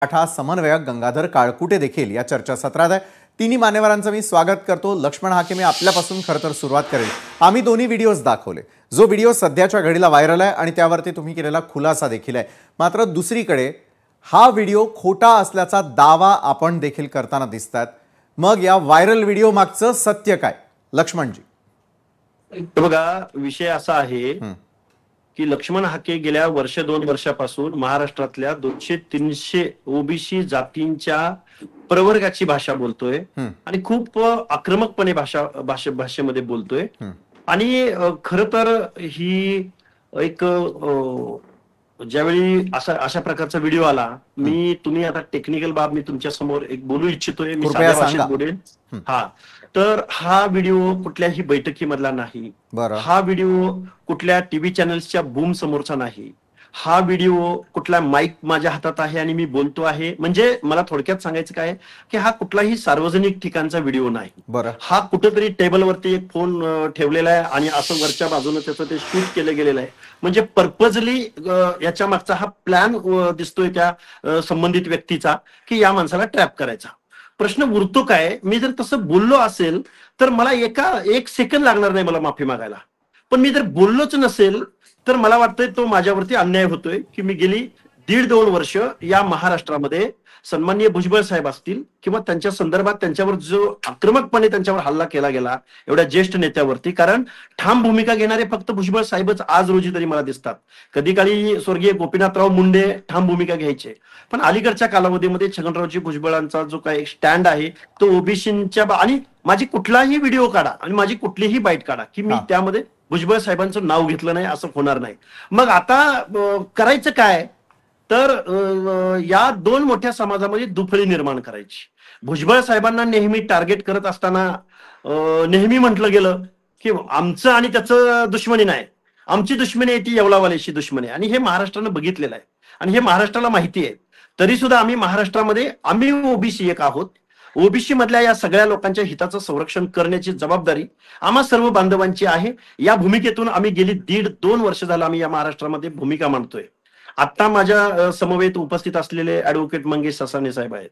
मराठा समन्वयक गंगाधर काळकुटे देखील या चर्चासत्रात आहे। तिन्ही मान्यवरांचं मी स्वागत करतो। लक्ष्मण हाके, मी आपल्यापासून खरं तर सुरुवात करेल। आम्ही दोन्ही व्हिडिओज दाखवले, जो व्हिडिओ सध्याच्या घडीला व्हायरल आहे आणि त्यावरती तुम्ही केलेला खुलासा देखील आहे। मात्र दुसरीकडे हा व्हिडिओ खोटा असल्याचा दावा आपण देखील करताना दिसतात। मग या व्हायरल व्हिडिओ मागचं सत्य काय, लक्ष्मणजी? बघा, विषय असा आहे की लक्ष्मण हाके गेल्या वर्ष 2 वर्षापासून महाराष्ट्रातल्या 200-300 ओबीसी जातींच्या प्रवर्गाची भाषा बोलतोय आणि खूप आक्रमकपणे भाषेमध्ये बोलतोय। आणि खरं तर ही एक ज्यावेळी अशा प्रकारचा व्हिडिओ आला, तुम्ही आता टेक्निकल बाब मी तुमच्या समोर एक बोलू इच्छितोय, मी साध्या भाषेत बोलेन। तर हा व्हिडिओ कुठल्याही बैठकीमधला नाही, हा व्हिडिओ कुठल्या टीव्ही चॅनल्सच्या बूम समोरचा नाही, हा व्हिडिओ कुठला माईक माझ्या हातात आहे आणि मी बोलतो आहे। म्हणजे मला थोडक्यात सांगायचं काय की हा कुठलाही सार्वजनिक ठिकाणचा व्हिडिओ नाही। हा कुठेतरी टेबलवरती एक फोन ठेवलेला आहे आणि असं वरच्या बाजूने त्याचं ते शूट केलं गेलेलं आहे। म्हणजे पर्पजली याच्या मागचा हा प्लॅन दिसतोय त्या संबंधित व्यक्तीचा की या माणसाला ट्रॅप करायचा। प्रश्न उरतो काय, मी जर तसं बोललो असेल तर मला एक सेकंद लागणार नाही मला माफी मागायला। पण मी जर बोललोच नसेल तर मला वाटतंय तो माझ्यावरती अन्याय होतोय की मी गेली 1.5-2 वर्ष या महाराष्ट्रामध्ये सन्माननीय भुजबळ साहेब असतील किंवा त्यांच्या संदर्भात त्यांच्यावर जो आक्रमकपणे त्यांच्यावर हल्ला केला गेला एवढ्या ज्येष्ठ नेत्यावरती, कारण ठाम भूमिका घेणारे फक्त भुजबळ साहेबच आज रोजी तरी मला दिसतात। कधी काळी स्वर्गीय गोपीनाथराव मुंडे ठाम भूमिका घ्यायचे, पण अलीकडच्या कालावधीमध्ये छगनरावजी भुजबळांचा जो काही स्टँड आहे तो ओबीसींच्या आणि माझी कुठलाही व्हिडिओ काढा आणि माझी कुठलीही बाईट काढा की मी त्यामध्ये भुजबळ साहेबांचं नाव घेतलं नाही असं होणार नाही। मग आता करायचं काय तर या 2 मोठ्या समाजामध्ये दुफळी निर्माण करायची। भुजबळ साहेबांना नेहमी टार्गेट करत असताना नेहमी म्हटलं गेलं की आमचं आणि त्याचं दुश्मनी नाही, आमची दुश्मनी आहे ती येवलावालेची दुश्मनी आहे, आणि हे महाराष्ट्रानं बघितलेलं आहे आणि हे महाराष्ट्राला माहिती आहे। तरी सुद्धा आम्ही महाराष्ट्रामध्ये आम्ही ओबीसी एक आहोत। ओबीसी मधल्या या सगळ्या लोकांच्या हिताचं संरक्षण करण्याची जबाबदारी आम्हा सर्व बांधवांची आहे। या भूमिकेतून आम्ही गेली 1.5-2 वर्ष झालं आम्ही या महाराष्ट्रामध्ये भूमिका मांडतोय। आता माझ्या समवेत उपस्थित असलेले ऍडव्होकेट मंगेश ससाणे साहेब आहेत,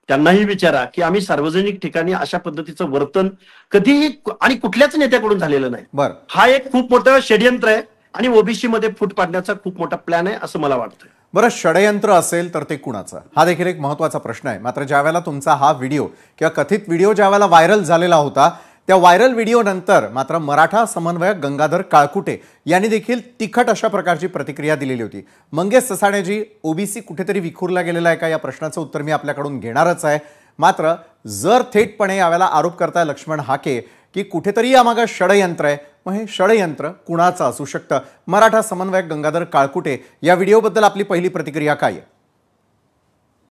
त्यांनाही विचारा की आम्ही सार्वजनिक ठिकाणी अशा पद्धतीचं वर्तन कधीही आणि कुठल्याच नेत्याकडून झालेलं नाही। हा एक खूप मोठं षडयंत्र आहे आणि ओबीसी मध्ये फूट पाडण्याचा खूप मोठा प्लॅन आहे असं मला वाटतं। बरं, षडयंत्र असेल तर ते कुणाचं, हा देखील एक महत्त्वाचा प्रश्न आहे। मात्र ज्यावेळेला तुमचा हा व्हिडिओ किंवा कथित व्हिडिओ ज्यावेळेला व्हायरल झालेला होता, त्या व्हायरल व्हिडिओ नंतर मात्र मराठा समन्वयक गंगाधर काळकुटे यांनी देखील तिखट अशा प्रकारची प्रतिक्रिया दिलेली होती। मंगेश ससाणेजी, ओबीसी कुठेतरी विखुरला गेलेला आहे का, या प्रश्नाचं उत्तर मी आपल्याकडून घेणारच आहे। मात्र जर थेटपणे यावेळेला आरोप करताय लक्ष्मण हाके की कुठेतरी यामागे षडयंत्र आहे, मग हे षडयंत्र कुणाचं असू शकतं? मराठा समन्वयक गंगाधर काळकुटे या व्हिडिओबद्दल आपली पहिली प्रतिक्रिया काय आहे?